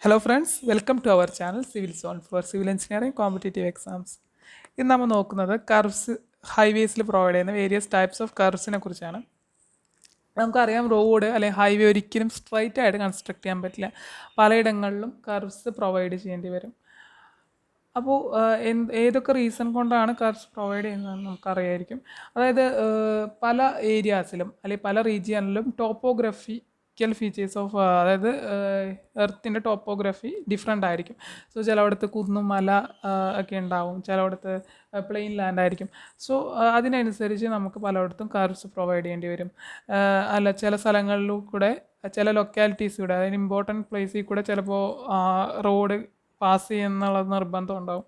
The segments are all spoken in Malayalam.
Hello friends, welcome to our channel Civil Zone for Civil Engineering Competitive Exams. ഇന്ന് നമ്മൾ നോക്കുന്നത് കർവ്സ് ഹൈവേസിൽ പ്രൊവൈഡ് ചെയ്യുന്ന വേരിയസ് ടൈപ്സ് ഓഫ് കർവ്സിനെ കുറിച്ചാണ്. നമുക്കറിയാം റോഡ് അല്ലെങ്കിൽ ഹൈവേ ഒരിക്കലും സ്ട്രൈറ്റ് ആയിട്ട് കൺസ്ട്രക്ട് ചെയ്യാൻ പറ്റില്ല. പലയിടങ്ങളിലും കർവ്സ് പ്രൊവൈഡ് ചെയ്യേണ്ടി വരും. അപ്പോൾ ഏതൊക്കെ റീസൺ കൊണ്ടാണ് കർവ്സ് പ്രൊവൈഡ് ചെയ്യുന്നതെന്ന് നമുക്കറിയായിരിക്കും. അതായത് പല ഏരിയാസിലും അല്ലെങ്കിൽ പല റീജിയനിലും ടോപ്പോഗ്രഫിക്കൽ ഫീച്ചേഴ്സ് ഓഫ് അതായത് എർത്തിൻ്റെ ടോപ്പോഗ്രഫി ഡിഫറെൻ്റ് ആയിരിക്കും. സോ ചിലയിടത്ത് കുന്നും മല ഒക്കെ ഉണ്ടാവും, ചിലയിടത്ത് പ്ലെയിൻ ലാൻഡ് ആയിരിക്കും. സോ അതിനനുസരിച്ച് നമുക്ക് പലയിടത്തും കർവ്സ് പ്രൊവൈഡ് ചെയ്യേണ്ടി വരും. അല്ല ചില സ്ഥലങ്ങളിലും കൂടെ ചില ലൊക്കാലിറ്റീസ് കൂടെ അതായത് ഇമ്പോർട്ടൻറ്റ് പ്ലേസിൽ കൂടെ ചിലപ്പോൾ റോഡ് പാസ് ചെയ്യുന്നുള്ള നിർബന്ധം ഉണ്ടാവും.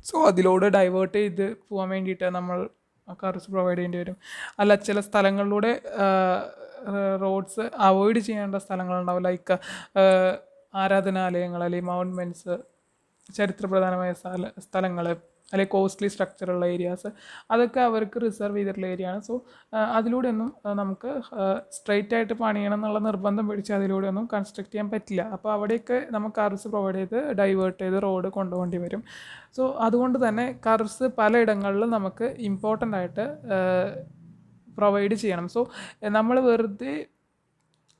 സോ അതിലൂടെ ഡൈവേർട്ട് ചെയ്ത് പോകാൻ വേണ്ടിയിട്ട് നമ്മൾ കർവ്സ് പ്രൊവൈഡ് ചെയ്യേണ്ടി വരും. അല്ല ചില സ്ഥലങ്ങളിലൂടെ റോഡ്സ് അവോയ്ഡ് ചെയ്യേണ്ട സ്ഥലങ്ങളുണ്ടാവും. ലൈക്ക് ആരാധനാലയങ്ങൾ അല്ലെങ്കിൽ മൗണ്ട്മെൻറ്റ്സ്, ചരിത്രപ്രധാനമായ സ്ഥലങ്ങൾ അല്ലെങ്കിൽ കോസ്റ്റ്ലി സ്ട്രക്ചറുള്ള ഏരിയാസ്, അതൊക്കെ അവർക്ക് റിസർവ് ചെയ്തിട്ടുള്ള ഏരിയയാണ്. സോ അതിലൂടെയൊന്നും നമുക്ക് സ്ട്രെയിറ്റ് ആയിട്ട് പണിയണം എന്നുള്ള നിർബന്ധം പിടിച്ച് അതിലൂടെയൊന്നും കൺസ്ട്രക്ട് ചെയ്യാൻ പറ്റില്ല. അപ്പോൾ അവിടെയൊക്കെ നമുക്ക് കർവ്സ് പ്രൊവൈഡ് ചെയ്ത് ഡൈവേർട്ട് ചെയ്ത് റോഡ് കൊണ്ടുപോകേണ്ടി വരും. സോ അതുകൊണ്ട് തന്നെ കർവ്സ് പലയിടങ്ങളിലും നമുക്ക് ഇമ്പോർട്ടൻ്റ് ആയിട്ട് പ്രൊവൈഡ് ചെയ്യണം. സോ നമ്മൾ വെറുതെ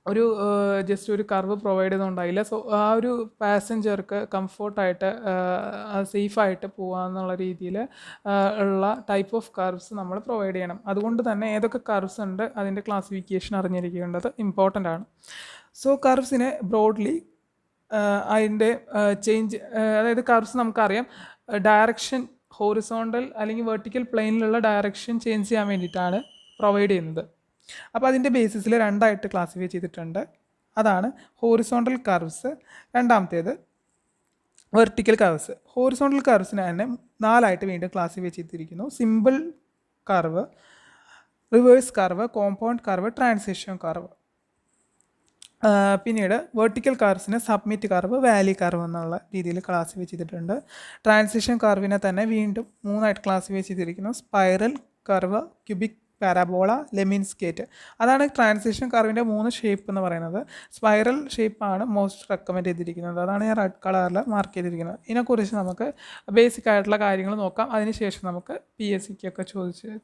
ഒരു ജസ്റ്റ് ഒരു കർവ് പ്രൊവൈഡ് ചെയ്തുകൊണ്ടായില്ല. സോ ആ ഒരു പാസഞ്ചർക്ക് കംഫോർട്ടായിട്ട് സേഫായിട്ട് പോകാമെന്നുള്ള രീതിയിൽ ഉള്ള ടൈപ്പ് ഓഫ് കർവ്സ് നമ്മൾ പ്രൊവൈഡ് ചെയ്യണം. അതുകൊണ്ട് തന്നെ ഏതൊക്കെ കർവ്സ് ഉണ്ട് അതിൻ്റെ ക്ലാസിഫിക്കേഷൻ അറിഞ്ഞിരിക്കേണ്ടത് ഇമ്പോർട്ടൻ്റ് ആണ്. സോ കർവ്സിനെ ബ്രോഡ്ലി അതിൻ്റെ ചേഞ്ച് അതായത് കർവ്സ് നമുക്കറിയാം ഡയറക്ഷൻ ഹോറിസോണ്ടൽ അല്ലെങ്കിൽ വെർട്ടിക്കൽ പ്ലെയിനിലുള്ള ഡയറക്ഷൻ ചേഞ്ച് ചെയ്യാൻ വേണ്ടിയിട്ടാണ് പ്രൊവൈഡ് ചെയ്യുന്നത്. അപ്പോൾ അതിൻ്റെ ബേസിസിൽ രണ്ടായിട്ട് ക്ലാസിഫൈ ചെയ്തിട്ടുണ്ട്. അതാണ് ഹോറിസോണ്ടൽ കർവ്സ്, രണ്ടാമത്തേത് വെർട്ടിക്കൽ കർവ്സ്. ഹോറിസോണ്ടൽ കർവ്സിനെ തന്നെ നാലായിട്ട് വീണ്ടും ക്ലാസിഫൈ ചെയ്തിരിക്കുന്നു. Simple curve, reverse curve, compound curve, transition curve. പിന്നീട് വെർട്ടിക്കൽ കർവ്സിനെ സബ്മിറ്റ് കർവ്, വാലി കർവ് എന്നുള്ള രീതിയിൽ ക്ലാസിഫൈ ചെയ്തിട്ടുണ്ട്. ട്രാൻസിഷൻ കർവിനെ തന്നെ വീണ്ടും മൂന്നായിട്ട് ക്ലാസിഫൈ ചെയ്തിരിക്കുന്നു. Spiral curve, cubic parabola, lemniscate. അതാണ് ട്രാൻസിഷൻ കർവിൻ്റെ 3 ഷേപ്പ് എന്ന് പറയുന്നത്. സ്പൈറൽ ഷേപ്പാണ് മോസ്റ്റ് റെക്കമെൻഡ് ചെയ്തിരിക്കുന്നത്. അതാണ് ഞാൻ റെഡ് കളറിൽ മാർക്ക് ചെയ്തിരിക്കുന്നത്. ഇതിനെക്കുറിച്ച് നമുക്ക് ബേസിക് ആയിട്ടുള്ള കാര്യങ്ങൾ നോക്കാം. അതിനുശേഷം നമുക്ക് PSCക്കൊക്കെ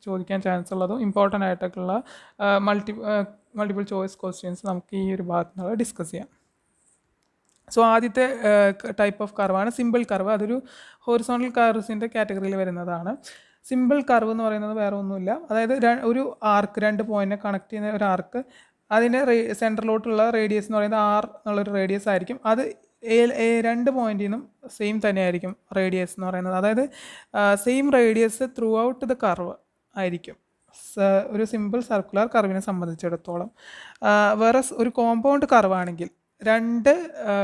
ചോദിക്കാൻ ചാൻസ് ഉള്ളതും ഇമ്പോർട്ടൻ്റ് ആയിട്ടൊക്കെയുള്ള മൾട്ടിപ്പിൾ ചോയ്സ് ക്വസ്റ്റ്യൻസ് നമുക്ക് ഈ ഒരു ഭാഗത്ത് നിന്ന് ഡിസ്കസ് ചെയ്യാം. സോ ആദ്യത്തെ ടൈപ്പ് ഓഫ് കർവാണ് സിമ്പിൾ കർവ്. അതൊരു ഹോറിസോണ്ടൽ കർവ്സിൻ്റെ കാറ്റഗറിയിൽ വരുന്നതാണ്. സിമ്പിൾ കർവ് എന്ന് പറയുന്നത് വേറെ ഒന്നുമില്ല, അതായത് ഒരു ആർക്ക്, 2 പോയിൻറ്റിനെ കണക്ട് ചെയ്യുന്ന ഒരു ആർക്ക്, അതിൻ്റെ സെൻറ്ററിലോട്ടുള്ള റേഡിയസ് എന്ന് പറയുന്നത് R എന്നുള്ളൊരു റേഡിയസ് ആയിരിക്കും. അത് 2 പോയിൻറ്റിൽ നിന്നും സെയിം തന്നെയായിരിക്കും റേഡിയസ് എന്ന് പറയുന്നത്. അതായത് same radius throughout the curve ആയിരിക്കും ഒരു സിമ്പിൾ സർക്കുലർ കർവിനെ സംബന്ധിച്ചിടത്തോളം. വേറെ ഒരു കോമ്പൗണ്ട് കർവാണെങ്കിൽ 2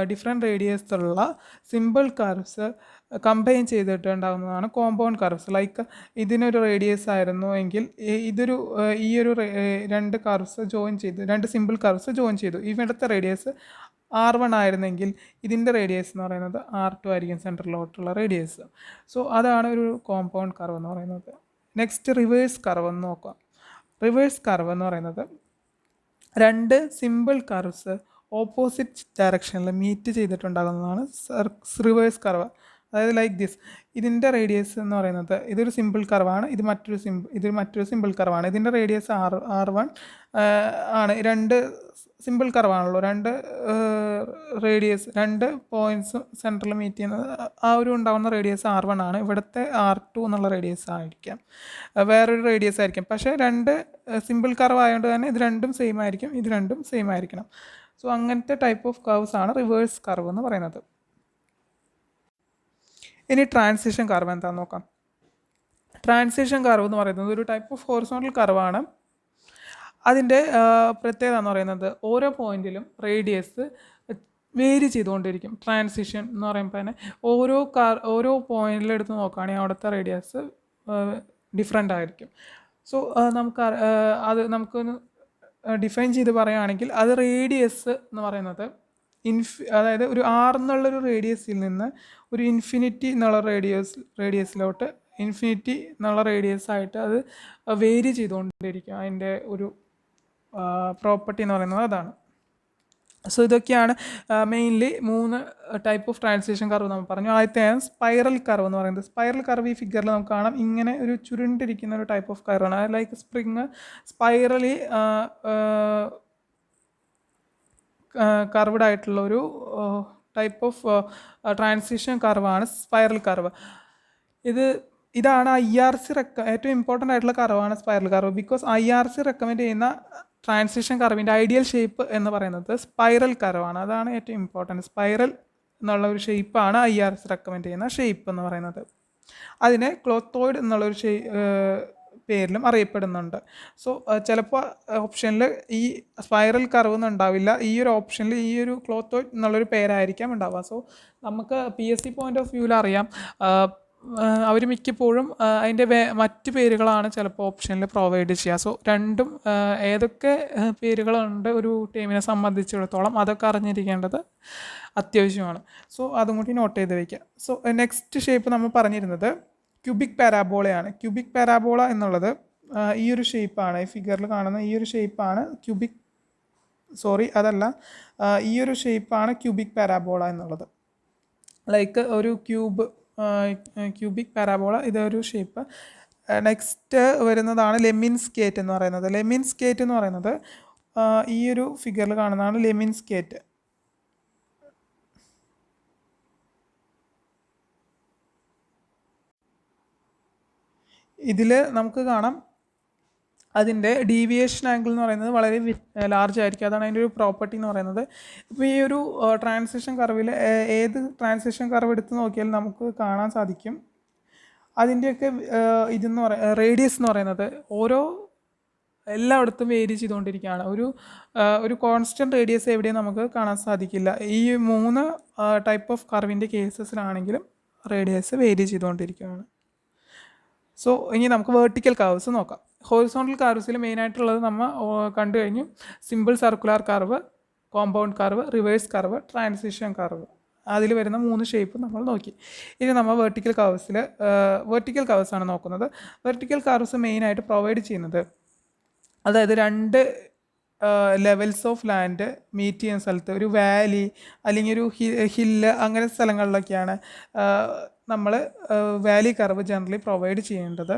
ഡിഫറെൻറ്റ് റേഡിയസുള്ള സിമ്പിൾ കർവ്സ് കമ്പൈൻ ചെയ്തിട്ടുണ്ടാകുന്നതാണ് കോമ്പൗണ്ട് കർവ്സ്. ലൈക്ക് ഇതിനൊരു റേഡിയസ് ആയിരുന്നു എങ്കിൽ ഈ ഒരു 2 കർവ്സ് ജോയിൻ ചെയ്തു, 2 സിമ്പിൾ കർവ്സ് ജോയിൻ ചെയ്തു. ഇവിടുത്തെ റേഡിയസ് R1 ആയിരുന്നെങ്കിൽ ഇതിൻ്റെ റേഡിയസ് എന്ന് പറയുന്നത് R2 ആയിരിക്കും, സെൻറ്ററിലോട്ടുള്ള റേഡിയസ്. സോ അതാണ് ഒരു കോമ്പൗണ്ട് കർവ് എന്ന് പറയുന്നത്. നെക്സ്റ്റ് റിവേഴ്സ് കർവ് എന്ന് നോക്കാം. റിവേഴ്സ് കർവ് എന്ന് പറയുന്നത് 2 സിമ്പിൾ കർവ്സ് ഓപ്പോസിറ്റ് ഡയറക്ഷനിൽ മീറ്റ് ചെയ്തിട്ടുണ്ടാകുന്നതാണ് റിവേഴ്സ് കർവ്. അതായത് ലൈക്ക് ദിസ്. ഇതിൻ്റെ റേഡിയസ് എന്ന് പറയുന്നത് ഇതൊരു സിമ്പിൾ കർവാണ്, ഇത് മറ്റൊരു സിമ്പിൾ കർവാണ്. ഇതിൻ്റെ റേഡിയസ് R1 ആണ്. 2 സിമ്പിൾ കർവാണല്ലോ, 2 റേഡിയസ്, 2 പോയിൻറ്റ്സ് സെൻറ്ററിൽ മീറ്റ് ചെയ്യുന്നത് ആ ഒരു ഉണ്ടാകുന്ന റേഡിയസ് R1 ആണ്. ഇവിടുത്തെ R2 എന്നുള്ള റേഡിയസ് ആയിരിക്കാം, വേറൊരു റേഡിയസ് ആയിരിക്കും. പക്ഷേ 2 സിമ്പിൾ കർവ് ആയതുകൊണ്ട് തന്നെ ഇത് രണ്ടും സെയിം ആയിരിക്കും, ഇത് രണ്ടും സെയിം ആയിരിക്കണം. സോ അങ്ങനത്തെ ടൈപ്പ് ഓഫ് കർവ്സ് ആണ് റിവേഴ്സ് കർവ് എന്ന് പറയുന്നത്. ഇനി ട്രാൻസിഷൻ കർവ് എന്താണെന്ന് നോക്കാം. ട്രാൻസിഷൻ കർവ് എന്ന് പറയുന്നത് ഒരു ടൈപ്പ് ഓഫ് ഹോറിസോണ്ടൽ കർവാണ്. അതിൻ്റെ പ്രത്യേകത എന്ന് പറയുന്നത് ഓരോ പോയിന്റിലും റേഡിയസ് വേരി ചെയ്തുകൊണ്ടിരിക്കും. ട്രാൻസിഷൻ എന്ന് പറയുമ്പോൾ തന്നെ ഓരോ പോയിന്റിലെടുത്ത് നോക്കുകയാണെങ്കിൽ അവിടുത്തെ റേഡിയസ് ഡിഫറെൻ്റ് ആയിരിക്കും. സോ നമുക്കൊന്ന് ഡിഫൈൻ ചെയ്ത് പറയുകയാണെങ്കിൽ അത് റേഡിയസ് എന്ന് പറയുന്നത് അതായത് ഒരു R എന്നുള്ളൊരു റേഡിയസിൽ നിന്ന് ഒരു ഇൻഫിനിറ്റി എന്നുള്ള റേഡിയസിലോട്ട് ഇൻഫിനിറ്റി എന്നുള്ള റേഡിയസ് ആയിട്ട് അത് വേരി ചെയ്തുകൊണ്ടിരിക്കും. അതിൻ്റെ ഒരു പ്രോപ്പർട്ടി എന്ന് പറയുന്നത് അതാണ്. സോ ഇതൊക്കെയാണ് mainly 3 type of translation curve നമ്മൾ പറഞ്ഞു. ആദ്യത്തെയാണ് സ്പൈറൽ കർവ് എന്ന് പറയുന്നത്. സ്പൈറൽ കർവ് ഈ ഫിഗറിൽ നമുക്ക് കാണാം. ഇങ്ങനെ ഒരു ചുരുണ്ടിരിക്കുന്ന ഒരു ടൈപ്പ് ഓഫ് കർവാണ്. ലൈക്ക് സ്പ്രിങ് സ്പൈറലി കർവ്ഡ് ആയിട്ടുള്ള ഒരു ടൈപ്പ് ഓഫ് ട്രാൻസിഷൻ കർവാണ് സ്പൈറൽ കർവ്. ഇതാണ് IRC ഏറ്റവും ഇമ്പോർട്ടൻ്റ് ആയിട്ടുള്ള കർവാണ് spiral curve. Because IRC recommend ചെയ്യുന്ന ട്രാൻസിഷൻ കർവിൻ്റെ ഐഡിയൽ ഷേപ്പ് എന്ന് പറയുന്നത് സ്പൈറൽ കർവാണ്. അതാണ് ഏറ്റവും ഇമ്പോർട്ടൻറ്റ്. സ്പൈറൽ എന്നുള്ള ഒരു ഷേപ്പാണ് IRC റെക്കമെൻഡ് ചെയ്യുന്ന ഷേപ്പ് എന്ന് പറയുന്നത്. അതിനെ ക്ലോത്തോയിഡ് എന്നുള്ളൊരു പേരിലും അറിയപ്പെടുന്നുണ്ട്. സോ ചിലപ്പോൾ ഓപ്ഷനിൽ ഈ സ്പൈറൽ കർവ് ഒന്നും ഉണ്ടാവില്ല. ഈ ഒരു ഓപ്ഷനിൽ ഈ ഒരു ക്ലോത്തോയിഡ് എന്നുള്ളൊരു പേരായിരിക്കാം ഉണ്ടാവുക. സോ നമുക്ക് PSC പോയിന്റ് ഓഫ് വ്യൂവിൽ അറിയാം, അവർ മിക്കപ്പോഴും അതിൻ്റെ മറ്റ് പേരുകളാണ് ചിലപ്പോൾ ഓപ്ഷനിൽ പ്രൊവൈഡ് ചെയ്യുക. സോ രണ്ടും ഏതൊക്കെ പേരുകളുണ്ട് ഒരു ടീമിനെ സംബന്ധിച്ചിടത്തോളം അതൊക്കെ അറിഞ്ഞിരിക്കേണ്ടത് അത്യാവശ്യമാണ്. സോ അതും കൂടി നോട്ട് ചെയ്ത് വയ്ക്കുക. സോ നെക്സ്റ്റ് ഷേപ്പ് നമ്മൾ പറഞ്ഞിരുന്നത് ക്യൂബിക് പാരാബോളയാണ്. ക്യൂബിക് പാരാബോള എന്നുള്ളത് ഈ ഒരു ഷേപ്പാണ്. ഈ ഫിഗറിൽ കാണുന്ന ഈ ഒരു ഷേപ്പാണ് ഈ ഒരു ഷേപ്പാണ് ക്യൂബിക് പാരാബോള എന്നുള്ളത്. ലൈക്ക് ഒരു ക്യൂബിക് പാരാബോള ഇതൊരു ഷേപ്പ്. നെക്സ്റ്റ് വരുന്നതാണ് ലെമിൻസ്കേറ്റ് എന്ന് പറയുന്നത്. ലെമിൻസ്കേറ്റ് എന്ന് പറയുന്നത് ഈ ഒരു ഫിഗറിൽ കാണുന്നതാണ് ലെമിൻസ്കേറ്റ്. ഇതിൽ നമുക്ക് കാണാം അതിൻ്റെ ഡീവിയേഷൻ ആംഗിൾ എന്ന് പറയുന്നത് വളരെ ലാർജ് ആയിരിക്കും. അതാണ് അതിൻ്റെ ഒരു പ്രോപ്പർട്ടി എന്ന് പറയുന്നത്. ഇപ്പോൾ ഈ ഒരു ട്രാൻസിഷൻ കർവിൽ ഏത് ട്രാൻസിഷൻ കർവ് എടുത്ത് നോക്കിയാലും നമുക്ക് കാണാൻ സാധിക്കും അതിൻ്റെയൊക്കെ റേഡിയസ് എന്ന് പറയുന്നത് എല്ലായിടത്തും വേരി ചെയ്തുകൊണ്ടിരിക്കുകയാണ്. ഒരു കോൺസ്റ്റൻറ്റ് റേഡിയസ് എവിടെയും നമുക്ക് കാണാൻ സാധിക്കില്ല. ഈ 3 ടൈപ്പ് ഓഫ് കർവിൻ്റെ കേസസിലാണെങ്കിലും റേഡിയസ് വേരി ചെയ്തുകൊണ്ടിരിക്കുകയാണ്. സോ ഇനി നമുക്ക് വേർട്ടിക്കൽ കർവ്സ് നോക്കാം. ഹൊറിസോണ്ടൽ കർവ്സിൽ മെയിനായിട്ടുള്ളത് നമ്മൾ കണ്ടു കഴിഞ്ഞു. Simple circular curve, compound curve, reverse curve, transition curve. അതിൽ വരുന്ന 3 ഷേപ്പ് നമ്മൾ നോക്കി. ഇനി നമ്മൾ വേർട്ടിക്കൽ കർവ്സാണ് നോക്കുന്നത്. വെർട്ടിക്കൽ കർവ്സ് മെയിനായിട്ട് പ്രൊവൈഡ് ചെയ്യുന്നത്, അതായത് 2 ലെവൽസ് ഓഫ് ലാൻഡ് മീറ്റ് ചെയ്യുന്ന സ്ഥലത്ത്, ഒരു വാലി അല്ലെങ്കിൽ ഒരു ഹില്ല് അങ്ങനെ സ്ഥലങ്ങളിലൊക്കെയാണ് നമ്മൾ വാലി കർവ് ജനറലി പ്രൊവൈഡ് ചെയ്യേണ്ടത്.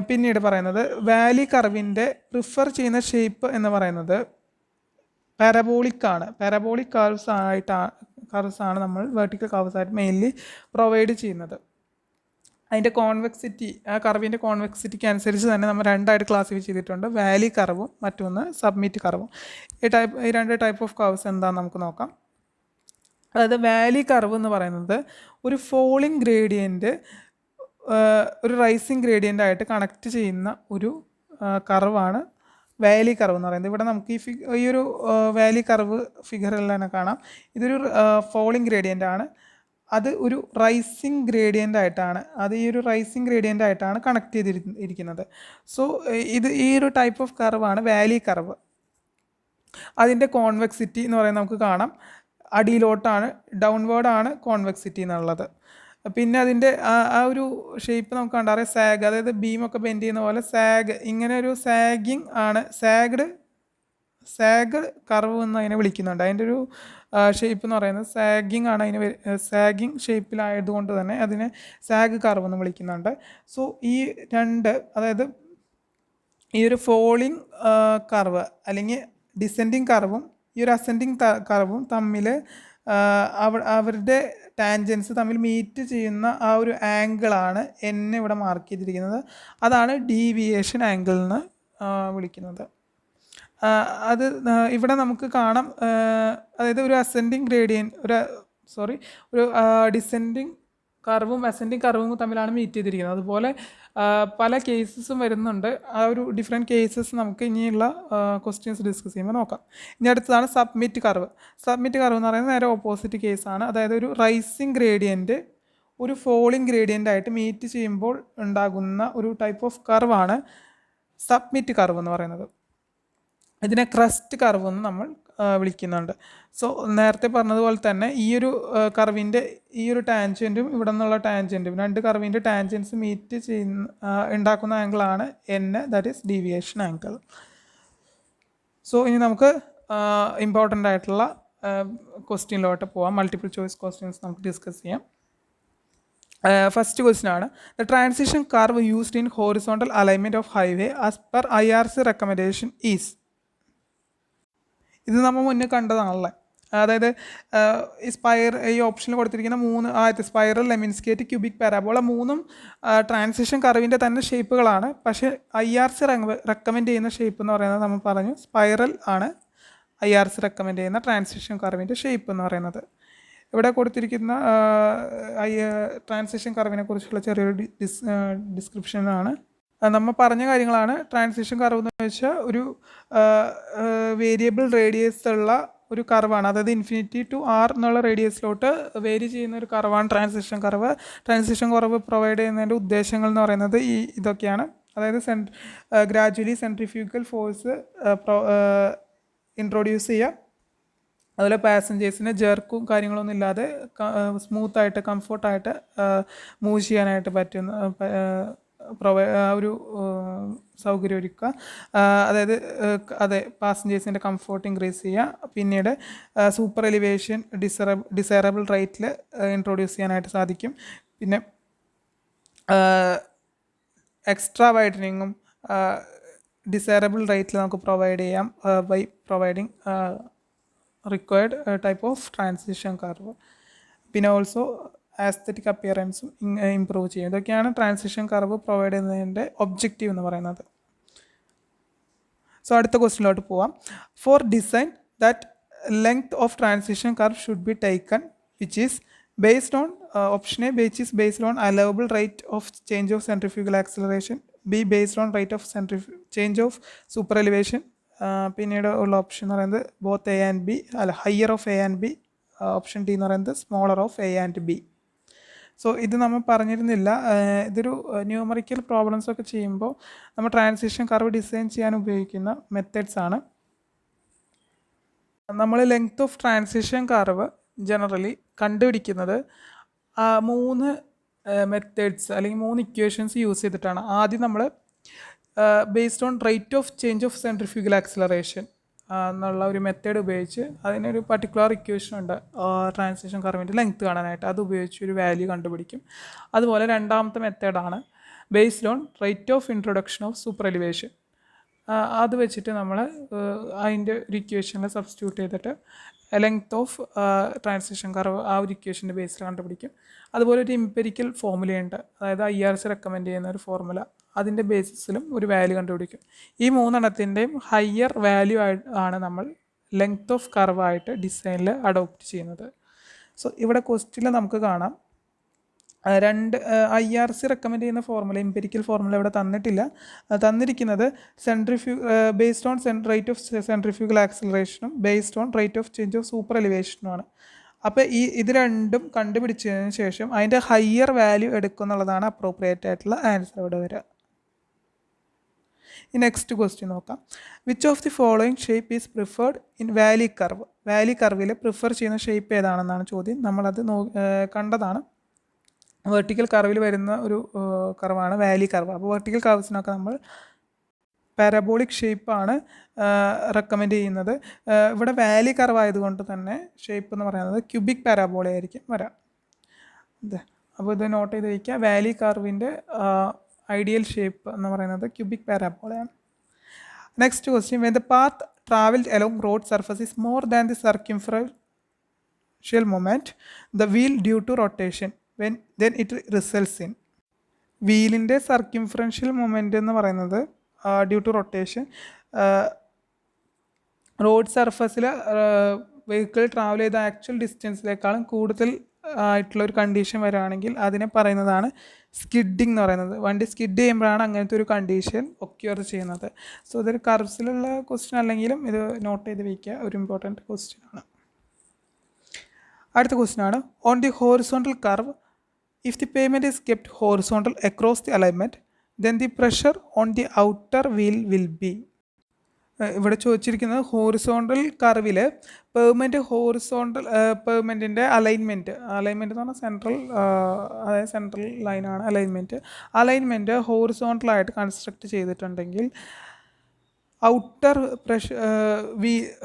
പിന്നീട് പറയുന്നത് വാലി കർവിൻ്റെ പ്രിഫർ ചെയ്യുന്ന ഷേപ്പ് എന്ന് പറയുന്നത് പാരബോളിക് ആണ്. പാരബോളിക് കർവ്സാണ് നമ്മൾ വെർട്ടിക്കൽ കർവ്സായിട്ട് മെയിൻലി പ്രൊവൈഡ് ചെയ്യുന്നത്. അതിൻ്റെ കോൺവെക്സിറ്റി, ആ കർവിൻ്റെ കോൺവെക്സിറ്റിക്ക് അനുസരിച്ച് തന്നെ നമ്മൾ 2ആയിട്ട് ക്ലാസിഫൈ ചെയ്തിട്ടുണ്ട്. വാലി കർവും മറ്റൊന്ന് സബ്മിറ്റ് കർവും. ഈ 2 ടൈപ്പ് ഓഫ് കർവ്സ് എന്താണെന്ന് നമുക്ക് നോക്കാം. അതായത് വാലി കർവ് എന്ന് പറയുന്നത് ഒരു ഫോളിങ് ഗ്രേഡിയൻറ്റ് ഒരു റൈസിങ് ഗ്രേഡിയൻ്റ് ആയിട്ട് കണക്ട് ചെയ്യുന്ന ഒരു കർവാണ് വാലി കർവ് എന്ന് പറയുന്നത്. ഇവിടെ നമുക്ക് ഈ ഒരു വാലി കർവ് ഫിഗറിൽ തന്നെ കാണാം. ഇതൊരു ഫോളിങ് ഗ്രേഡിയൻ്റ് ആണ്. അത് ഒരു റൈസിങ് ഗ്രേഡിയൻ്റ് ആയിട്ടാണ് കണക്ട് ചെയ്തിരിക്കുന്നത്. സോ ഈ ഒരു ടൈപ്പ് ഓഫ് കർവാണ് വാലി കർവ്. അതിൻ്റെ കോൺവെക്സിറ്റി എന്ന് പറയുന്നത് നമുക്ക് കാണാം അടിയിലോട്ടാണ്, ഡൗൺവേർഡാണ് കോൺവെക്സിറ്റി എന്നുള്ളത്. പിന്നെ അതിൻ്റെ ആ ഒരു ഷേപ്പ് നമുക്ക് കണ്ടറിയാം, സാഗ്, അതായത് ബീമൊക്കെ ബെൻഡ് ചെയ്യുന്ന പോലെ സാഗ്, ഇങ്ങനെ ഒരു സാഗിങ് ആണ്. സാഗ് കർവ് എന്ന് അതിനെ വിളിക്കുന്നുണ്ട്. അതിൻ്റെ ഒരു ഷേപ്പ് എന്ന് പറയുന്നത് സാഗിങ് ആണ്. സാഗിങ് ഷേപ്പിലായതുകൊണ്ട് തന്നെ അതിനെ സാഗ് കർവ് എന്ന് വിളിക്കുന്നുണ്ട്. സോ ഈ 2, അതായത് ഈ ഒരു ഫോളിങ് കർവ് അല്ലെങ്കിൽ ഡിസെൻഡിങ് കർവും ഈ ഒരു അസെൻഡിങ് കർവും തമ്മിൽ അവരുടെ ടാൻജൻസ് തമ്മിൽ മീറ്റ് ചെയ്യുന്ന ആ ഒരു ആംഗിളാണ് എന്നെ ഇവിടെ മാർക്ക് ചെയ്തിരിക്കുന്നത്. അതാണ് ഡീവിയേഷൻ ആംഗിൾ എന്ന് വിളിക്കുന്നത്. അത് ഇവിടെ നമുക്ക് കാണാം, അതായത് ഒരു അസെൻഡിങ് ഒരു ഡിസെൻഡിങ് കർവും അസെൻഡിങ് കർവും തമ്മിലാണ് മീറ്റ് ചെയ്തിരിക്കുന്നത്. അതുപോലെ പല കേസസും വരുന്നുണ്ട്. ആ ഒരു ഡിഫറെൻറ്റ് കേസസ് നമുക്ക് ഇനിയുള്ള ക്വസ്റ്റ്യൻസ് ഡിസ്കസ് ചെയ്യുമ്പോൾ നോക്കാം. ഇനി അടുത്തതാണ് സബ്മിറ്റ് കർവ്. സബ്മിറ്റ് കർവ് എന്ന് പറയുന്നത് നേരെ ഓപ്പോസിറ്റ് കേസാണ്. അതായത് ഒരു റൈസിങ് ഗ്രേഡിയൻറ്റ് ഒരു ഫോളിങ് ഗ്രേഡിയൻ്റ് ആയിട്ട് മീറ്റ് ചെയ്യുമ്പോൾ ഉണ്ടാകുന്ന ഒരു ടൈപ്പ് ഓഫ് കർവാണ് സബ്മിറ്റ് കർവ് എന്ന് പറയുന്നത്. ഇതിനെ ക്രസ്റ്റ് കർവ് എന്ന് നമ്മൾ വിളിക്കുന്നുണ്ട്. സോ നേരത്തെ പറഞ്ഞതുപോലെ തന്നെ ഈ ഒരു കർവിൻ്റെ ഈ ഒരു ടാൻജൻറ്റും ഇവിടെ നിന്നുള്ള ടാൻജൻറ്റും 2 കർവിൻ്റെ ടാൻജൻസ് മീറ്റ് ഉണ്ടാക്കുന്ന ആംഗിളാണ് that is deviation angle. So ഇനി നമുക്ക് ഇമ്പോർട്ടൻ്റ് ആയിട്ടുള്ള ക്വസ്റ്റ്യനിലോട്ട് പോവാം. മൾട്ടിപ്പിൾ ചോയ്സ് ക്വസ്റ്റ്യൻസ് നമുക്ക് ഡിസ്കസ് ചെയ്യാം. ഫസ്റ്റ് ക്വസ്റ്റ്യൻ ആണ്, the transition curve used in horizontal alignment of highway as per IRC recommendation is. ഇത് നമ്മൾ മുന്നേ കണ്ടതാണല്ലേ. അതായത് ഈ ഓപ്ഷനിൽ കൊടുത്തിരിക്കുന്ന ആദ്യത്തെ സ്പൈറൽ, ലെമിൻസ്കേറ്റ്, ക്യൂബിക് പാരാബോള മൂന്നും ട്രാൻസിഷൻ കർവിൻ്റെ തന്നെ ഷേപ്പുകളാണ്. പക്ഷേ IRC റെക്കമെൻഡ് ചെയ്യുന്ന ഷേപ്പ് എന്ന് പറയുന്നത് നമ്മൾ പറഞ്ഞു സ്പൈറൽ ആണ് IRC റെക്കമെൻഡ് ചെയ്യുന്ന ട്രാൻസിഷൻ കർവിൻ്റെ ഷേപ്പ് എന്ന് പറയുന്നത്. ഇവിടെ കൊടുത്തിരിക്കുന്ന ട്രാൻസിഷൻ കർവിനെ കുറിച്ചുള്ള ചെറിയൊരു ഡിസ്ക്രിപ്ഷനാണ്. നമ്മൾ പറഞ്ഞ കാര്യങ്ങളാണ്. ട്രാൻസിഷൻ കർവ് എന്ന് വെച്ചാൽ ഒരു വേരിയബിൾ റേഡിയസ് ഉള്ള ഒരു കർവാണ്. അതായത് ഇൻഫിനിറ്റി ടു R എന്നുള്ള റേഡിയസിലോട്ട് വേരി ചെയ്യുന്ന ഒരു കർവാണ് transition curve. Transition curve provide ചെയ്യുന്നതിൻ്റെ ഉദ്ദേശങ്ങൾ എന്ന് പറയുന്നത് ഇതൊക്കെയാണ്. അതായത് ഗ്രാജുവലി സെൻട്രിഫ്യൂഗൽ ഫോഴ്സ് ഇൻട്രൊഡ്യൂസ് ചെയ്യുക, അതുപോലെ പാസഞ്ചേഴ്സിന് ജെർക്കും കാര്യങ്ങളൊന്നും ഇല്ലാതെ സ്മൂത്തായിട്ട് കംഫർട്ടായിട്ട് മൂവ് ചെയ്യാനായിട്ട് പറ്റുന്ന ഒരു സൗകര്യം ഒരുക്കുക. അതായത് പാസഞ്ചേഴ്സിൻ്റെ കംഫോർട്ട് ഇൻക്രീസ് ചെയ്യുക. പിന്നീട് സൂപ്പർ എലിവേഷൻ ഡിസൈറബിൾ റേറ്റിൽ ഇൻട്രൊഡ്യൂസ് ചെയ്യാനായിട്ട് സാധിക്കും. പിന്നെ എക്സ്ട്രാ വൈഡനിങ്ങും ഡിസൈറബിൾ റേറ്റിൽ നമുക്ക് പ്രൊവൈഡ് ചെയ്യാം by providing required type of transition curve. പിന്നെ ഓൾസോ ആസ്തറ്റിക് അപ്പിയറൻസും ഇമ്പ്രൂവ് ചെയ്യും. ഇതൊക്കെയാണ് ട്രാൻസിഷൻ കർവ് പ്രൊവൈഡ് ചെയ്യുന്നതിൻ്റെ ഒബ്ജക്റ്റീവ് എന്ന് പറയുന്നത്. സോ അടുത്ത ക്വസ്റ്റ്യനിലോട്ട് പോവാം. For design that length of transition curve should be taken which is based on option A which is based on allowable rate of change of centrifugal acceleration, B based on rate of change of super elevation, പിന്നീട് ഉള്ള ഓപ്ഷൻ എന്ന് പറയുന്നത് both A and B higher of A and B, option D എന്ന് പറയുന്നത് smaller of A and B. So ഇത് നമ്മൾ പറഞ്ഞിരുന്നില്ല. ഇതൊരു ന്യൂമറിക്കൽ പ്രോബ്ലംസ് ഒക്കെ ചെയ്യുമ്പോൾ നമ്മൾ ട്രാൻസിഷൻ കർവ് ഡിസൈൻ ചെയ്യാൻ ഉപയോഗിക്കുന്ന മെത്തേഡ്സ് ആണ്. നമ്മൾ length of transition curve generally കണ്ടുപിടിക്കുന്നത് 3 മെത്തേഡ്സ് അല്ലെങ്കിൽ 3 ഇക്വേഷൻസ് യൂസ് ചെയ്തിട്ടാണ്. ആദ്യം നമ്മൾ based on rate of change of centrifugal acceleration എന്നുള്ള ഒരു മെത്തേഡ് ഉപയോഗിച്ച് അതിനൊരു പർട്ടിക്കുലർ ഇക്വേഷൻ ഉണ്ട് ട്രാൻസിഷൻ കർവിൻ്റെ ലെങ്ത് കാണാനായിട്ട്. അത് ഉപയോഗിച്ച് ഒരു വാല്യൂ കണ്ടുപിടിക്കും. അതുപോലെ രണ്ടാമത്തെ മെത്തേഡാണ് based on rate of introduction of super elevation. അത് വെച്ചിട്ട് നമ്മൾ അതിൻ്റെ ഒരു ഇക്വേഷനിൽ സബ്സ്റ്റിറ്റ്യൂട്ട് ചെയ്തിട്ട് ലെങ്ത് ഓഫ് ട്രാൻസിഷൻ കർവ് ആ ഒരു ഇക്വേഷൻ്റെ ബേസിൽ കണ്ടുപിടിക്കും. അതുപോലെ ഒരു എംപിരിക്കൽ ഫോർമുലയുണ്ട്, അതായത് IRC റെക്കമെൻഡ് ചെയ്യുന്ന ഒരു ഫോർമുല. അതിൻ്റെ ബേസിസിലും ഒരു വാല്യൂ കണ്ടുപിടിക്കും. ഈ 3 ഹയർ വാല്യൂ ആണ് നമ്മൾ ലെങ്ത് ഓഫ് കർവായിട്ട് ഡിസൈനിൽ അഡോപ്റ്റ് ചെയ്യുന്നത്. സോ ഇവിടെ ക്വസ്റ്റ്യനിൽ നമുക്ക് കാണാം IRC റെക്കമെൻഡ് ചെയ്യുന്ന ഫോർമുല, എംപിരിക്കൽ ഫോർമുല ഇവിടെ തന്നിട്ടില്ല. തന്നിരിക്കുന്നത് based on rate of centrifugal ആക്സിലറേഷനും based on rate of change of super എലിവേഷനുമാണ്. അപ്പോൾ ഇത് രണ്ടും കണ്ടുപിടിച്ചതിന് ശേഷം അതിൻ്റെ ഹയർ വാല്യൂ എടുക്കുക എന്നുള്ളതാണ് അപ്രോപ്രിയേറ്റ് ആയിട്ടുള്ള ആൻസർ ഇവിടെ വരിക. ഈ നെക്സ്റ്റ് ക്വസ്റ്റ്യൻ നോക്കാം. Which of the following shape is preferred in Valley curve? Valley കർവിൽ പ്രിഫർ ചെയ്യുന്ന ഷേപ്പ് ഏതാണെന്നാണ് ചോദ്യം. നമ്മളത് കണ്ടതാണ്. വെർട്ടിക്കൽ കർവിൽ വരുന്ന ഒരു കർവാണ് വാലി കർവ്. അപ്പോൾ വെർട്ടിക്കൽ കർവ്സിനൊക്കെ നമ്മൾ പാരബോളിക് ഷേപ്പാണ് റെക്കമെൻഡ് ചെയ്യുന്നത്. ഇവിടെ വാലി കർവ് ആയതുകൊണ്ട് തന്നെ ഷേപ്പ് എന്ന് പറയുന്നത് ക്യൂബിക് പാരാബോള ആയിരിക്കും വരാം. അപ്പോൾ ഇത് നോട്ട് ചെയ്ത് വയ്ക്കുക. വാലി കർവിൻ്റെ ഐഡിയൽ ഷേപ്പ് എന്ന് പറയുന്നത് ക്യൂബിക് പാരാബോളയാണ്. Next question, when the path travelled along road surface is more than the circumferential moment the wheel due to rotation then it results in. വീലിൻ്റെ സർക്യൂംഫറൻഷ്യൽ മൊമെൻ്റ് എന്ന് പറയുന്നത് ഡ്യൂ ടു റൊട്ടേഷൻ റോഡ് സർഫസിൽ വെഹിക്കിൾ ട്രാവൽ ചെയ്ത ആക്ച്വൽ ഡിസ്റ്റൻസിനേക്കാളും കൂടുതൽ ആയിട്ടുള്ള ഒരു കണ്ടീഷൻ വരികയാണെങ്കിൽ അതിനെ പറയുന്നതാണ് സ്കിഡിങ് എന്ന് പറയുന്നത്. വണ്ടി സ്കിഡ് ചെയ്യുമ്പോഴാണ് അങ്ങനത്തെ ഒരു കണ്ടീഷൻ ഒക്യൂർ ചെയ്യുന്നത്. സോ ഇതൊരു കർവ്സിലുള്ള ക്വസ്റ്റ്യൻ അല്ലെങ്കിലും ഇത് നോട്ട് ചെയ്ത് വയ്ക്കുക, ഒരു ഇമ്പോർട്ടൻറ്റ് ക്വസ്റ്റ്യൻ ആണ്. അടുത്ത ക്വസ്റ്റ്യൻ ആണ്, on the horizontal curve if the pavement is kept horizontal across the alignment then the pressure on the outer wheel will be. ഇവിടെ ചോദിച്ചിരിക്കുന്നത് ഹോറിസോണ്ടൽ കർവിൽ പെർമെൻറ്റിൻ്റെ അലൈൻമെൻറ്റ് എന്ന് പറഞ്ഞാൽ സെൻട്രൽ ലൈനാണ് അലൈൻമെൻറ്റ് ഹോറിസോണ്ടലായിട്ട് കൺസ്ട്രക്റ്റ് ചെയ്തിട്ടുണ്ടെങ്കിൽ ഔട്ടർ പ്രഷർ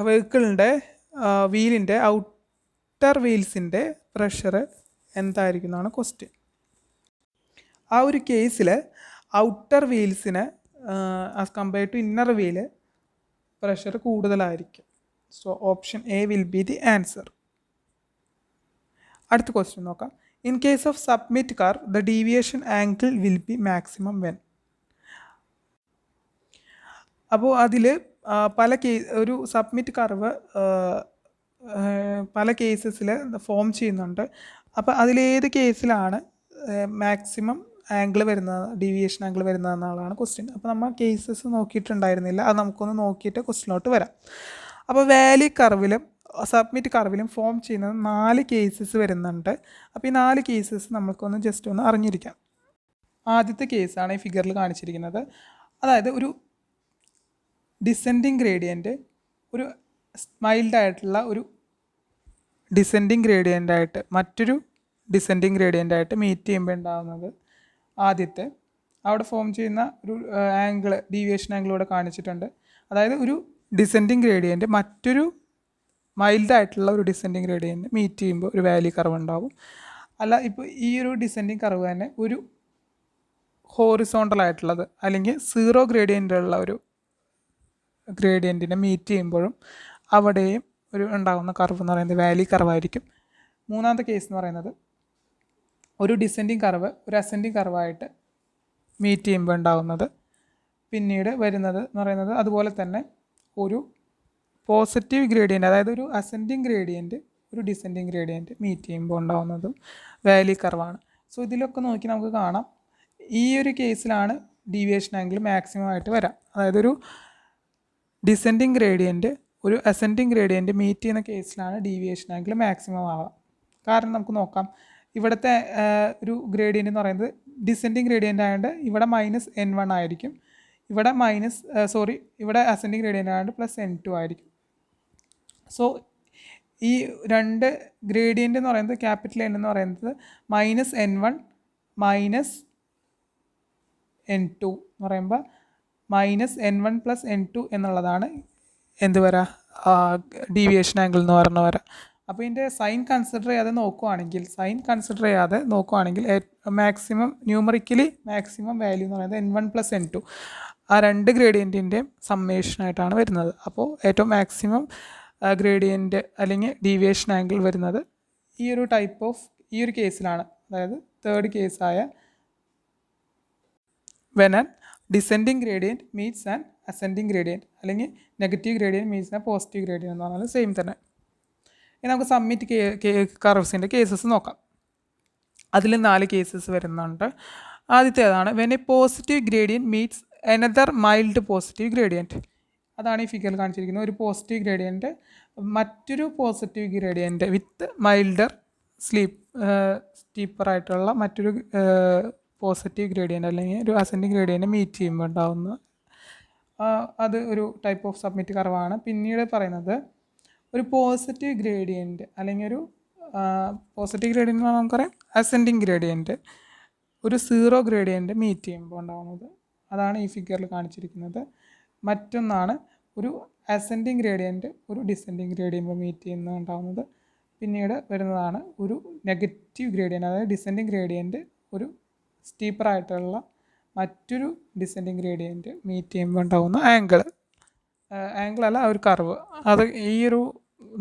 വെഹിക്കിളിൻ്റെ വീലിൻ്റെ ഔട്ടർ വീൽസിൻ്റെ പ്രഷർ എന്തായിരിക്കും എന്നാണ് ക്വസ്റ്റ്യൻ. ആ ഒരു കേസിൽ ഔട്ടർ വീൽസിന് as compare to inner wheel pressure കൂടുതലായിരിക്കും. So option A will be the answer. അടുത്ത ക്വസ്റ്റ്യൻ നോക്കാം. In case of summit curve the deviation angle will be maximum when. അപ്പോൾ അതിൽ ഒരു സബ്മിറ്റ് കർവ് പല കേസസിൽ ഫോം ചെയ്യുന്നുണ്ട്. അപ്പോൾ അതിലേത് കേസിലാണ് മാക്സിമം ആംഗിൾ വരുന്നത്, ഡീവിയേഷൻ ആംഗിൾ വരുന്നതെന്നുള്ളതാണ് ക്വസ്റ്റ്യൻ. അപ്പോൾ നമ്മൾ കേസസ് നോക്കിയിട്ടുണ്ടായിരുന്നില്ല, അത് നമുക്കൊന്ന് നോക്കിയിട്ട് ക്വസ്റ്റ്യനിലോട്ട് വരാം. അപ്പോൾ വാലി കർവിലും സബ്മിറ്റ് കർവിലും ഫോം ചെയ്യുന്നത് 4 കേസസ് വരുന്നുണ്ട്. അപ്പോൾ ഈ 4 കേസസ് നമുക്കൊന്ന് ജസ്റ്റ് ഒന്ന് അറിഞ്ഞിരിക്കാം. ആദ്യത്തെ കേസാണ് ഈ ഫിഗറിൽ കാണിച്ചിരിക്കുന്നത്. അതായത് ഒരു ഡിസെൻഡിങ് ഗ്രേഡിയൻറ്റ് ഒരു മൈൽഡായിട്ടുള്ള ഒരു ഡിസെൻഡിങ് ഗ്രേഡിയൻ്റായിട്ട് മറ്റൊരു ഡിസെൻഡിങ് ഗ്രേഡിയൻ്റായിട്ട് മീറ്റ് ചെയ്യുമ്പോൾ ഉണ്ടാകുന്നത് ആദ്യത്തെ അവിടെ ഫോം ചെയ്യുന്ന ഒരു ആംഗിൾ, ഡീവിയേഷൻ ആംഗിൾ ഇവിടെ കാണിച്ചിട്ടുണ്ട്. അതായത് ഒരു ഡിസെൻഡിങ് ഗ്രേഡിയൻറ്റ് മറ്റൊരു മൈൽഡായിട്ടുള്ള ഒരു ഡിസെൻഡിങ് ഗ്രേഡിയൻറ്റ് മീറ്റ് ചെയ്യുമ്പോൾ ഒരു വാലി കർവ് ഉണ്ടാവും. അല്ല, ഇപ്പോൾ ഈ ഒരു ഡിസെൻഡിങ് കർവ് തന്നെ ഒരു ഹോറിസോണ്ടൽ ആയിട്ടുള്ളത് അല്ലെങ്കിൽ സീറോ ഗ്രേഡിയൻ്റുള്ള ഒരു ഗ്രേഡിയൻറ്റിനെ മീറ്റ് ചെയ്യുമ്പോഴും അവിടെയും ഒരു ഉണ്ടാകുന്ന കർവ് എന്ന് പറയുന്നത് വാലി കർവായിരിക്കും. മൂന്നാമത്തെ കേസ് എന്ന് പറയുന്നത് ഒരു ഡിസെൻഡിങ് കർവ് ഒരു അസെൻഡിങ് കർവായിട്ട് മീറ്റ് ചെയ്യുമ്പോൾ ഉണ്ടാകുന്നത്. പിന്നീട് വരുന്നത് എന്ന് പറയുന്നത് അതുപോലെ തന്നെ ഒരു പോസിറ്റീവ് ഗ്രേഡിയൻറ്റ്, അതായത് ഒരു അസെൻഡിങ് ഗ്രേഡിയൻറ്റ് ഒരു ഡിസെൻഡിങ് ഗ്രേഡിയൻറ്റ് മീറ്റ് ചെയ്യുമ്പോൾ ഉണ്ടാകുന്നതും വാലി കർവാണ്. സോ ഇതിലൊക്കെ നോക്കി നമുക്ക് കാണാം ഈ ഒരു കേസിലാണ് ഡീവിയേഷൻ ആംഗിൾ മാക്സിമം ആയിട്ട് വരാം. അതായത് ഒരു ഡിസെൻഡിങ് ഗ്രേഡിയൻറ്റ് ഒരു അസെൻഡിങ് ഗ്രേഡിയൻറ്റ് മീറ്റ് ചെയ്യുന്ന കേസിലാണ് ഡീവിയേഷൻ ആംഗിൾ മാക്സിമം ആവുക. കാരണം നമുക്ക് നോക്കാം, ഇവിടുത്തെ ഒരു ഗ്രേഡിയൻ്റ് എന്ന് പറയുന്നത് ഡിസെൻഡിങ് ഗ്രേഡിയൻ്റ് ആയതുകൊണ്ട് ഇവിടെ -n1 ആയിരിക്കും, ഇവിടെ ഇവിടെ അസെൻഡിങ് ഗ്രേഡിയൻ്റ് ആയതുകൊണ്ട് +n2 ആയിരിക്കും. സോ ഈ രണ്ട് ഗ്രേഡിയൻ്റ് എന്ന് പറയുന്നത് ക്യാപിറ്റൽ N എന്ന് പറയുന്നത് -n1 -n2 എന്ന് പറയുമ്പോൾ -n1 + n2 എന്നുള്ളതാണ് എന്ത് വരാ ഡീവിയേഷൻ ആംഗിൾ എന്ന് പറഞ്ഞ വരാം. അപ്പോൾ ഇതിൻ്റെ സൈൻ കൺസിഡർ ചെയ്യാതെ നോക്കുകയാണെങ്കിൽ മാക്സിമം ന്യൂമറിക്കലി മാക്സിമം വാല്യൂ എന്ന് പറയുന്നത് n1 + n2 ആ രണ്ട് ഗ്രേഡിയൻറ്റിൻ്റെയും സമ്മേഷനായിട്ടാണ് വരുന്നത്. അപ്പോൾ ഏറ്റവും മാക്സിമം ഗ്രേഡിയൻറ്റ് അല്ലെങ്കിൽ ഡീവിയേഷൻ ആംഗിൾ വരുന്നത് ഈ ഒരു കേസിലാണ്. അതായത് തേർഡ് കേസായ when an descending gradient meets and ascending gradient അല്ലെങ്കിൽ negative gradient meets and positive gradient എന്ന് പറഞ്ഞാൽ സെയിം തന്നെ. ഇനി നമുക്ക് സബ്മിറ്റ് കർവ്സിൻ്റെ കേസസ് നോക്കാം. അതിൽ 4 കേസസ് വരുന്നുണ്ട്. ആദ്യത്തേതാണ് when A positive gradient meats another mild positive gradient. അതാണ് ഈ ഫിഗറിൽ കാണിച്ചിരിക്കുന്നത്. ഒരു പോസിറ്റീവ് ഗ്രേഡിയൻറ്റ് മറ്റൊരു പോസിറ്റീവ് ഗ്രേഡിയൻറ്റ് വിത്ത് മൈൽഡർ സ്റ്റീപ്പറായിട്ടുള്ള മറ്റൊരു പോസിറ്റീവ് ഗ്രേഡിയൻറ്റ് അല്ലെങ്കിൽ ഒരു അസെൻഡിങ് ഗ്രേഡിയൻറ്റ് മീറ്റ് ചെയ്യുമ്പോൾ ഉണ്ടാകുന്ന അത് ഒരു ടൈപ്പ് ഓഫ് സബ്മിറ്റ് കർവാണ്. പിന്നീട് പറയുന്നത് ഒരു പോസിറ്റീവ് ഗ്രേഡിയൻറ്റ് അല്ലെങ്കിൽ ഒരു പോസിറ്റീവ് ഗ്രേഡിയൻറ്റ് എന്ന് നമുക്കറിയാം അസെൻഡിങ് ഗ്രേഡിയൻറ്റ് ഒരു സീറോ ഗ്രേഡിയൻറ്റ് മീറ്റ് ചെയ്യുമ്പോൾ ഉണ്ടാകുന്നത്. അതാണ് ഈ ഫിഗറിൽ കാണിച്ചിരിക്കുന്നത്. മറ്റൊന്നാണ് ഒരു അസെൻഡിങ് ഗ്രേഡിയൻറ്റ് ഒരു ഡിസെൻഡിങ് ഗ്രേഡിയൻറ്റ് മീറ്റ് ചെയ്യുന്നത് ഉണ്ടാകുന്നത്. പിന്നീട് വരുന്നതാണ് ഒരു നെഗറ്റീവ് ഗ്രേഡിയൻറ്റ്, അതായത് ഡിസെൻഡിങ് ഗ്രേഡിയൻറ്റ് ഒരു സ്റ്റീപ്പറായിട്ടുള്ള മറ്റൊരു ഡിസെൻഡിങ് ഗ്രേഡിയൻറ്റ് മീറ്റ് ചെയ്യുമ്പോൾ ഉണ്ടാകുന്ന ആംഗിൾ അല്ല ഒരു കർവ്. അത് ഈ ഒരു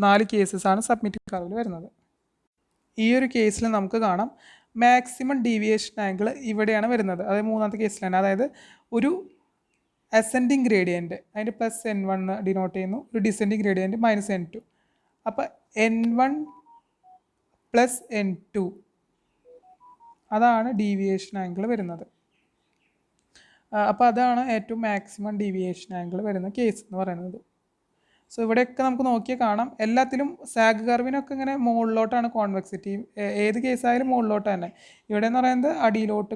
4 കേസസാണ് സബ്മിറ്റ് കർവിൽ വരുന്നത്. ഈ ഒരു കേസിൽ നമുക്ക് കാണാം മാക്സിമം ഡീവിയേഷൻ ആംഗിൾ ഇവിടെയാണ് വരുന്നത്. അതായത് മൂന്നാമത്തെ കേസിലാണ്. അതായത് ഒരു അസെൻഡിങ് ഗ്രേഡിയൻറ്റ് അതിൻ്റെ +n1 ഡിനോട്ട് ചെയ്യുന്നു, ഒരു ഡിസെൻഡിങ് ഗ്രേഡിയൻറ്റ് -n2. അപ്പോൾ n1 + n2 അതാണ് ഡീവിയേഷൻ ആംഗിൾ വരുന്നത്. അപ്പോൾ അതാണ് ഏറ്റവും മാക്സിമം ഡീവിയേഷൻ ആംഗിൾ വരുന്ന കേസ് എന്ന് പറയുന്നത്. സോ ഇവിടെയൊക്കെ നമുക്ക് നോക്കിയാൽ കാണാം എല്ലാത്തിലും സാഗ് കർവിനൊക്കെ ഇങ്ങനെ മുകളിലോട്ടാണ് കോൺവെക്സിറ്റി. ഏത് കേസായാലും മുകളിലോട്ട് തന്നെ. ഇവിടെ എന്ന് പറയുന്നത് അടിയിലോട്ട്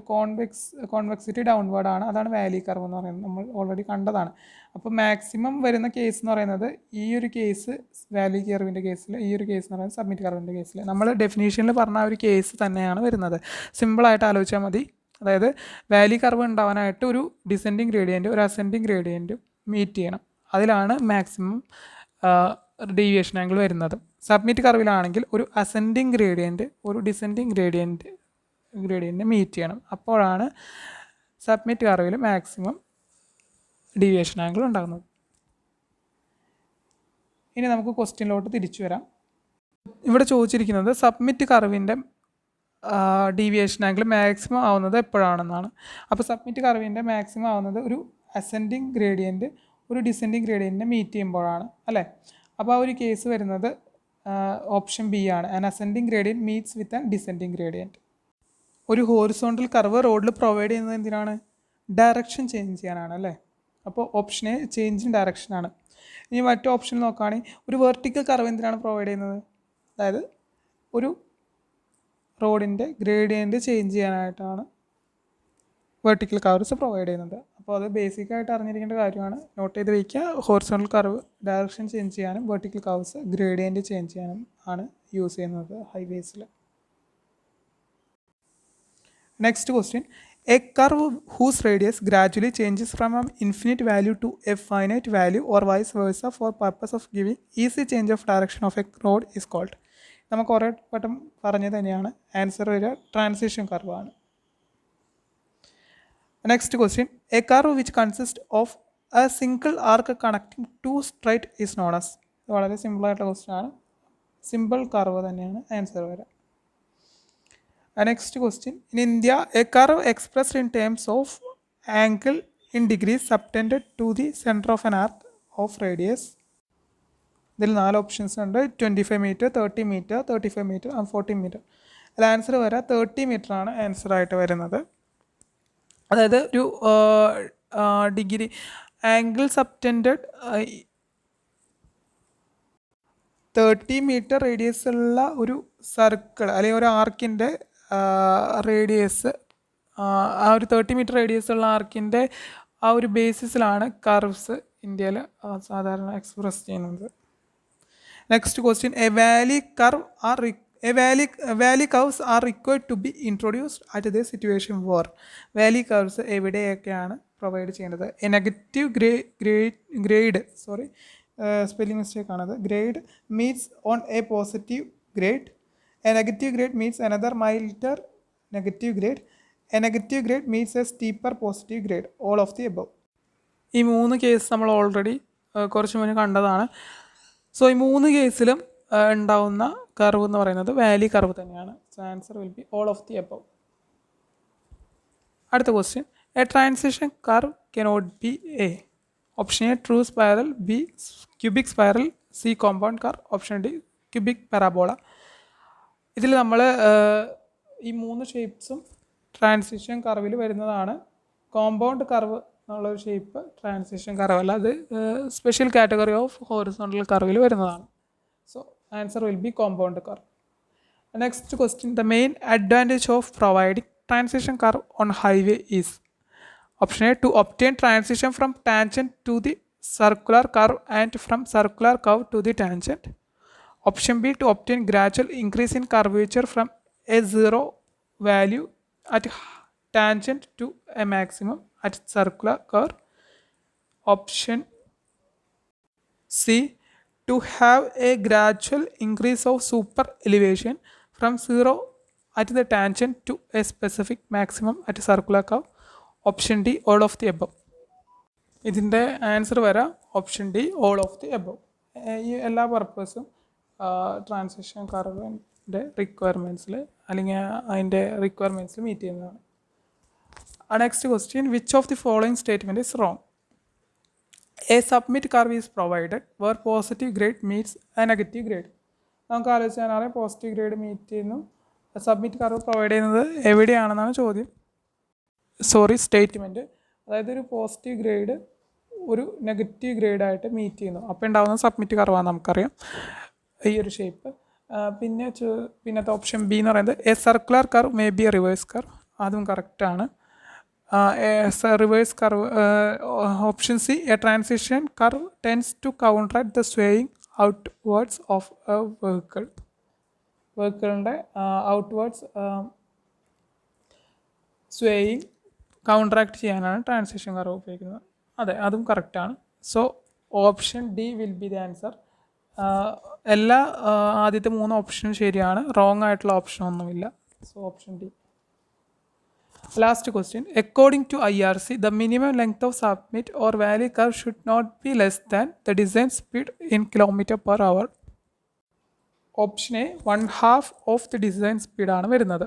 കോൺവെക്സിറ്റി ഡൗൺവേർഡ് ആണ്. അതാണ് വാലി കർവ് എന്ന് പറയുന്നത്. നമ്മൾ ഓൾറെഡി കണ്ടതാണ്. അപ്പോൾ മാക്സിമം വരുന്ന കേസ് എന്ന് പറയുന്നത് ഈ ഒരു കേസ് വാലി കർവിൻ്റെ കേസിൽ, ഈ ഒരു കേസ് എന്ന് പറയുന്നത് സബ്മിറ്റ് കർവിൻ്റെ കേസിൽ നമ്മൾ ഡെഫിനീഷനിൽ പറഞ്ഞ ഒരു കേസ് തന്നെയാണ് വരുന്നത്. സിമ്പിളായിട്ട് ആലോചിച്ചാൽ മതി. അതായത് വാലി കർവ് ഉണ്ടാവാനായിട്ട് ഒരു ഡിസെൻഡിങ് ഗ്രേഡിയൻറ്റ് ഒരു അസെൻഡിങ് ഗ്രേഡിയൻറ്റ് മീറ്റ് ചെയ്യണം. അതിലാണ് മാക്സിമം ഡീവിയേഷൻ ആംഗിൾ വരുന്നത്. സബ്മിറ്റ് കർവിലാണെങ്കിൽ ഒരു അസെൻഡിങ് ഗ്രേഡിയൻറ്റ് ഒരു ഡിസെൻഡിങ് ഗ്രേഡിയൻറ്റിനെ മീറ്റ് ചെയ്യണം. അപ്പോഴാണ് സബ്മിറ്റ് കർവിൽ മാക്സിമം ഡീവിയേഷൻ ആംഗിൾ ഉണ്ടാകുന്നത്. ഇനി നമുക്ക് ക്വസ്റ്റ്യനിലോട്ട് തിരിച്ചു വരാം. ഇവിടെ ചോദിച്ചിരിക്കുന്നത് സബ്മിറ്റ് കർവിൻ്റെ ഡീവിയേഷൻ ആംഗിൾ മാക്സിമം ആവുന്നത് എപ്പോഴാണെന്നാണ്. അപ്പോൾ സബ്മിറ്റ് കർവിൻ്റെ മാക്സിമം ആവുന്നത് ഒരു അസെൻഡിങ് ഗ്രേഡിയൻറ്റ് ഒരു ഡിസെൻഡിങ് ഗ്രേഡിയൻറ്റിനെ മീറ്റ് ചെയ്യുമ്പോഴാണ് അല്ലേ. അപ്പോൾ ആ ഒരു കേസ് വരുന്നത് ഓപ്ഷൻ ബി ആണ്. An ascending gradient meats with an descending gradient. ഒരു ഹോറിസോണ്ടൽ കർവ് റോഡിൽ പ്രൊവൈഡ് ചെയ്യുന്നത് എന്തിനാണ്? ഡയറക്ഷൻ ചേഞ്ച് ചെയ്യാനാണ് അല്ലേ. അപ്പോൾ ഓപ്ഷൻ എ ചേഞ്ച് ഇൻ ഡയറക്ഷനാണ്. ഇനി മറ്റു ഓപ്ഷൻ നോക്കുകയാണെങ്കിൽ ഒരു വെർട്ടിക്കൽ കർവ് എന്തിനാണ് പ്രൊവൈഡ് ചെയ്യുന്നത്? അതായത് ഒരു റോഡിൻ്റെ ഗ്രേഡിയൻറ്റ് ചേഞ്ച് ചെയ്യാനായിട്ടാണ് വെർട്ടിക്കൽ കർവ്സ് പ്രൊവൈഡ് ചെയ്യുന്നത്. അപ്പോൾ അത് ബേസിക്കായിട്ട് അറിഞ്ഞിരിക്കേണ്ട കാര്യമാണ്. നോട്ട് ചെയ്ത് വയ്ക്കുക. ഹോറിസോണ്ടൽ കർവ് ഡയറക്ഷൻ ചേഞ്ച് ചെയ്യാനും വെർട്ടിക്കൽ കർവ്സ് ഗ്രേഡിയൻറ്റ് ചേഞ്ച് ചെയ്യാനും ആണ് യൂസ് ചെയ്യുന്നത് ഹൈവേസിൽ. Next question. A curve whose radius gradually changes from an infinite value to a finite value or vice versa for purpose of giving easy change of direction of a road is called. നമുക്ക് കുറേ വട്ടം പറഞ്ഞത് തന്നെയാണ്. ആൻസർ വരിക ട്രാൻസിഷൻ കർവാണ്. Next question. A curve which consist of a single arc connecting two straight is known as. വളരെ സിമ്പിളായിട്ടുള്ള ക്വസ്റ്റ്യൻ ആണ്. സിമ്പിൾ കർവ് തന്നെയാണ് ആൻസർ വരിക. Next question. In India, a curve expressed in terms of angle in degrees subtended to the center of an arc of radius. ഇതിൽ 4 ഓപ്ഷൻസ് ഉണ്ട്. 25 metre, 30 metre, 35 metre and 40 metre. അതിൽ ആൻസർ വരാം 30 മീറ്റർ ആണ് ആൻസർ ആയിട്ട് വരുന്നത്. അതായത് ഒരു degree angle subtended 30 metre radius ഉള്ള ഒരു സർക്കിൾ അല്ലെങ്കിൽ ഒരു ആർക്കിൻ്റെ റേഡിയസ്, ആ ഒരു 30 മീറ്റർ റേഡിയസ് ഉള്ള ആർക്കിൻ്റെ ആ ഒരു ബേസിസിലാണ് കർവ്സ് ഇന്ത്യയിൽ സാധാരണ എക്സ്പ്രസ് ചെയ്യുന്നത്. Next question. A valley curves are required to be introduced at the situation where. Valley curves എവിടെയൊക്കെയാണ് പ്രൊവൈഡ് ചെയ്യുന്നത്? A negative grade spelling mistake ആണത്. Grade meets on a positive grade. A negative grade meets another milder negative grade. A negative grade meets a steeper positive grade. All of the above. ഈ 3 കേസ് നമ്മൾ ഓൾറെഡി കുറച്ച് മുന്നേ കണ്ടതാണ്. സോ ഈ 3 കേസിലും ഉണ്ടാവുന്ന കർവ് എന്ന് പറയുന്നത് വാലി കർവ് തന്നെയാണ്. So answer will be all of the above. അടുത്ത question. A transition curve cannot be A. Option A true spiral, B cubic spiral, C compound curve, option D cubic parabola. ഇതിൽ നമ്മൾ ഈ 3 ഷേപ്സും ട്രാൻസിഷൻ കർവിൽ വരുന്നതാണ്. കോമ്പൗണ്ട് കർവ് എന്നുള്ളൊരു ഷേപ്പ് ട്രാൻസിഷൻ കർവ് അല്ല, അത് സ്പെഷ്യൽ കാറ്റഗറി ഓഫ് ഹോറിസോണ്ടൽ കർവിൽ വരുന്നതാണ്. So answer will be compound curve. Next question. The main advantage of providing transition curve on highway is. Option A to obtain transition from tangent to the circular curve and from circular curve to the tangent. Option B to obtain gradual increase in curvature from a zero value at tangent to a maximum at circular curve. Option C to have a gradual increase of super elevation from zero at the tangent to a specific maximum at circular curve. Option D all of the above. ഇതിൻ്റെ ആൻസർ വരാം option D all of the above. ഈ എല്ലാ പർപ്പസും ട്രാൻസിഷൻ കർവിൻ്റെ റിക്വയർമെൻറ്റ്സിൽ അല്ലെങ്കിൽ അതിൻ്റെ റിക്വയർമെൻറ്റ്സിൽ മീറ്റ് ചെയ്യുന്നതാണ്. Next question. Which of the following statement is wrong? A summit curve is provided where positive grade meets a negative grade. നമുക്ക് ആലോചിച്ചാൽ അറിയാം പോസിറ്റീവ് ഗ്രേഡ് മീറ്റ് ചെയ്യുന്നു. സബ്മിറ്റ് കർവ് പ്രൊവൈഡ് ചെയ്യുന്നത് എവിടെയാണെന്നാണ് സ്റ്റേറ്റ്മെൻറ്റ്. അതായത് ഒരു പോസിറ്റീവ് ഗ്രേഡ് ഒരു നെഗറ്റീവ് ഗ്രേഡായിട്ട് മീറ്റ് ചെയ്യുന്നു. അപ്പോൾ ഉണ്ടാകുന്ന സബ്മിറ്റ് കർവാണ് നമുക്കറിയാം ഈ ഒരു ഷേപ്പ്. പിന്നത്തെ ഓപ്ഷൻ ബി എന്ന് പറയുന്നത് a circular curve may be a reverse curve. അതും കറക്റ്റാണ്. Reverse curve. Option C a transition curve tends to counteract the swaying outwards of a വെഹിക്കിളിൻ്റെ ഔട്ട്വേർഡ്സ് സ്വേയിങ് കൗണ്ടറാക്ട് ചെയ്യാനാണ് ട്രാൻസിഷൻ കർവ് ഉപയോഗിക്കുന്നത്. അതെ, അതും കറക്റ്റാണ്. So option D will be the answer. എല്ലാ ആദ്യത്തെ 3 ഓപ്ഷനും ശരിയാണ്, റോങ് ആയിട്ടുള്ള ഓപ്ഷൻ ഒന്നുമില്ല. So option D. Last question. According to IRC, the minimum length of submit or valley curve should not be less than the design speed in km/h. Option A 1/2 of the design സ്പീഡാണ് വരുന്നത്.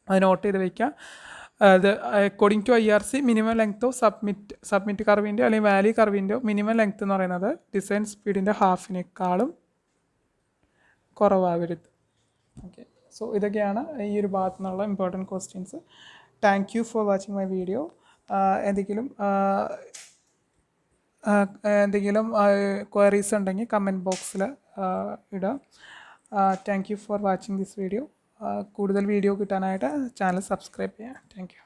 അത് നോട്ട് ചെയ്ത് വയ്ക്കുക. അത് according to IRC minimum length of summit കർവിൻ്റെ അല്ലെങ്കിൽ വാലി കർവിൻ്റെ മിനിമം ലെങ്ത് എന്ന് പറയുന്നത് ഡിസൈൻ സ്പീഡിൻ്റെ ഹാഫിനേക്കാളും കുറവാകരുത്. ഓക്കെ, സോ ഇതൊക്കെയാണ് ഈ ഒരു ഭാഗത്തു നിന്നുള്ള important questions. Thank you for watching my video. എന്തെങ്കിലും ക്വയറീസ് ഉണ്ടെങ്കിൽ കമൻറ്റ് ബോക്സിൽ ഇടാം. Thank you for watching this video. കൂടുതൽ വീഡിയോ കിട്ടാനായിട്ട് ചാനൽ സബ്സ്ക്രൈബ് ചെയ്യാം. Thank you.